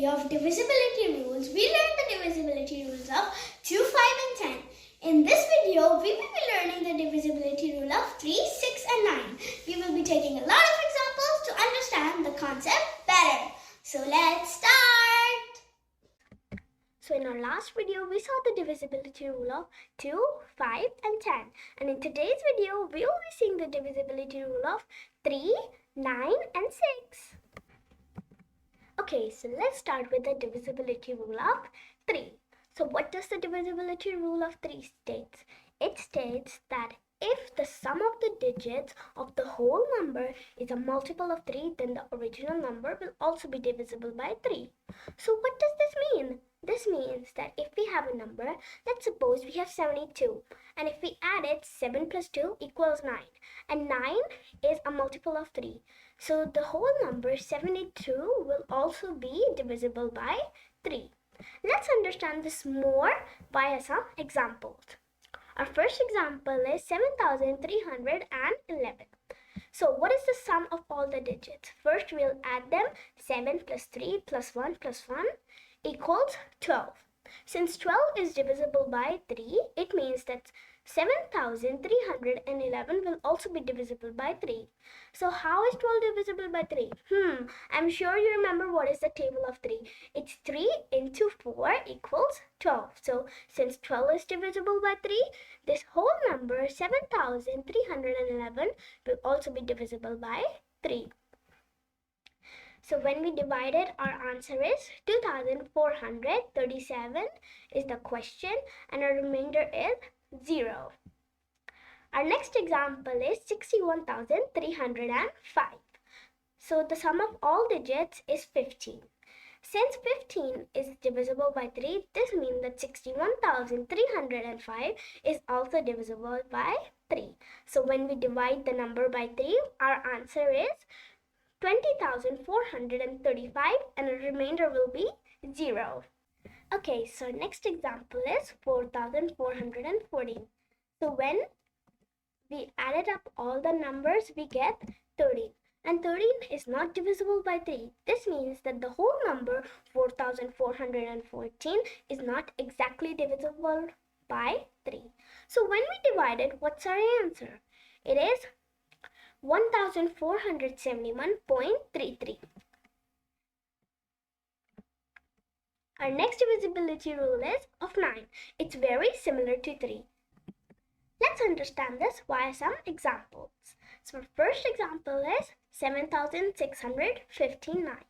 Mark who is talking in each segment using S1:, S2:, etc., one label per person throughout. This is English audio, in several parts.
S1: video of divisibility rules, we learned the divisibility rules of 2, 5 and 10. In this video, we will be learning the divisibility rule of 3, 6 and 9. We will be taking a lot of examples to understand the concept better. So let's start! So in our last video, we saw the divisibility rule of 2, 5 and 10. And in today's video, we will be seeing the divisibility rule of 3, 9 and 6. Okay, so let's start with the divisibility rule of 3. So what does the divisibility rule of 3 states? It states that if the sum of the digits of the whole number is a multiple of 3, then the original number will also be divisible by 3. So what does this mean? This means that if we have a number, let's suppose we have 72, and if we add it, 7 plus 2 equals 9, and 9 is a multiple of 3. So the whole number 72 will also be divisible by 3. Let's understand this more via some examples. Our first example is 7,311. So what is the sum of all the digits? First we'll add them. 7 plus 3 plus 1 equals 12. Since 12 is divisible by 3, it means that 7,311 will also be divisible by 3. So how is 12 divisible by 3? I'm sure you remember what is the table of 3. It's 3 into 4 equals 12. So since 12 is divisible by 3, this whole number 7,311 will also be divisible by 3. So when we divide it, our answer is 2,437 is the question, and our remainder is 0. Our next example is 61,305. So the sum of all digits is 15. Since 15 is divisible by 3, this means that 61,305 is also divisible by 3. So when we divide the number by 3, our answer is 20,435, and the remainder will be 0. Okay, so next example is 4,414. So when we added up all the numbers, we get 13. And 13 is not divisible by 3. This means that the whole number 4,414 is not exactly divisible by 3. So when we divide it, what's our answer? It is 1,471.33. Our next divisibility rule is of 9. It's very similar to 3. Let's understand this via some examples. So our first example is 7,659.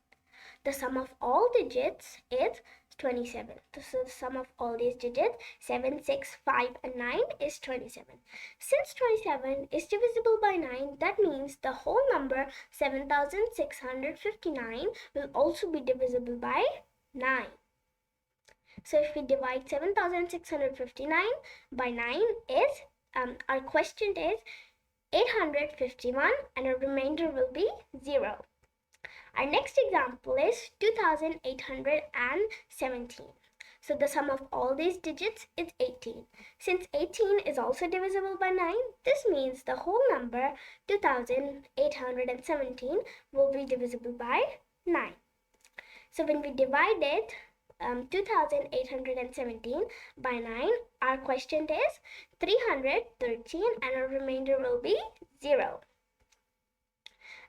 S1: The sum of all digits is 27. So the sum of all these digits, 7, 6, 5 and 9 is 27. Since 27 is divisible by 9, that means the whole number 7,659 will also be divisible by 9. So if we divide 7,659 by 9 is, our quotient is 851, and our remainder will be 0. Our next example is 2,817. So the sum of all these digits is 18. Since 18 is also divisible by 9, this means the whole number 2,817 will be divisible by 9. So when we divide it, 2,817 by 9, our quotient is 313, and our remainder will be 0.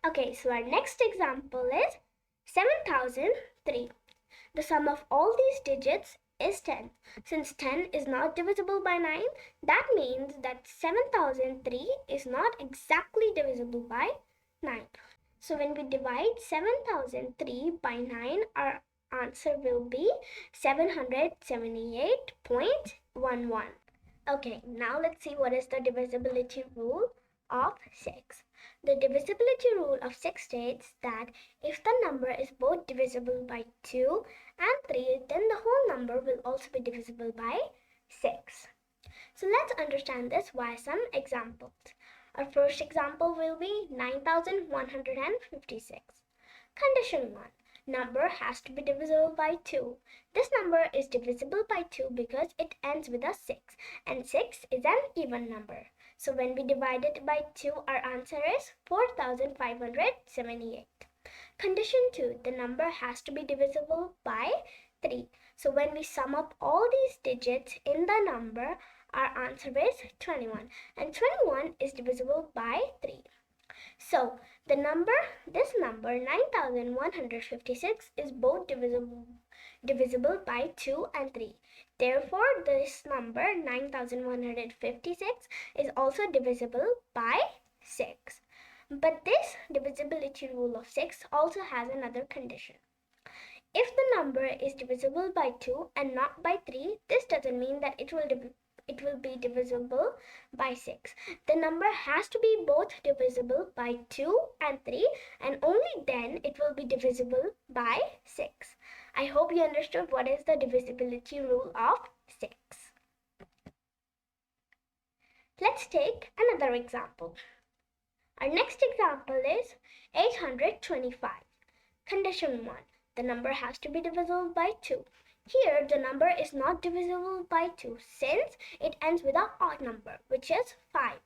S1: Okay, so our next example is 7,003. The sum of all these digits is 10. Since 10 is not divisible by 9, that means that 7,003 is not exactly divisible by 9. So when we divide 7,003 by 9, our answer will be 778.11. Okay, now let's see what is the divisibility rule of 6. The divisibility rule of 6 states that if the number is both divisible by 2 and 3, then the whole number will also be divisible by 6. So let's understand this via some examples. Our first example will be 9,156. Condition 1. Number has to be divisible by 2. This number is divisible by 2 because it ends with a 6, and 6 is an even number. So when we divide it by 2, our answer is 4,578. Condition 2, the number has to be divisible by 3. So when we sum up all these digits in the number, our answer is 21. And 21 is divisible by 3. So this number 9156 is both divisible by 2 and 3. Therefore, this number 9156 is also divisible by 6. But this divisibility rule of 6 also has another condition. If the number is divisible by 2 and not by 3, this doesn't mean that it will be divisible by 6. The number has to be both divisible by 2 and 3, and only then it will be divisible by 6. I hope you understood what is the divisibility rule of 6. Let's take another example. Our next example is 825. Condition 1. The number has to be divisible by 2. Here, the number is not divisible by 2 since it ends with an odd number, which is 5.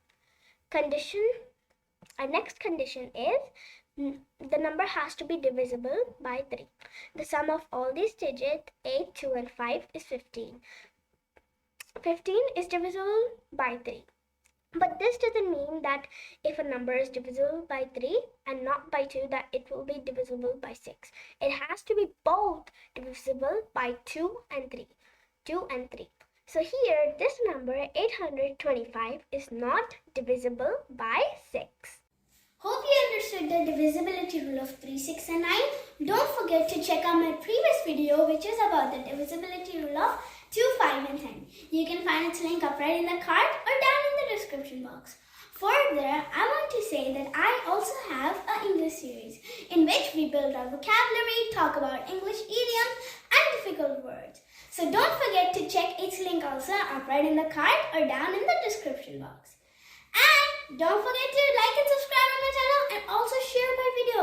S1: Our next condition is the number has to be divisible by 3. The sum of all these digits, 8, 2, and 5, is 15. 15 is divisible by 3. But this doesn't mean that if a number is divisible by 3 and not by 2, that it will be divisible by 6. It has to be both divisible by 2 and 3. So here, this number 825 is not divisible by 6. Hope you understood the divisibility rule of 3, 6, and 9. Don't forget to check out my previous video, which is about the divisibility rule of 2, 5, and 10. You can find its link up right in the card or down in the description box. Further, I want to say that I also have an English series in which we build our vocabulary, talk about English idioms, and difficult words. So don't forget to check its link also up right in the card or down in the description box. And don't forget to like and subscribe on my channel and also share my video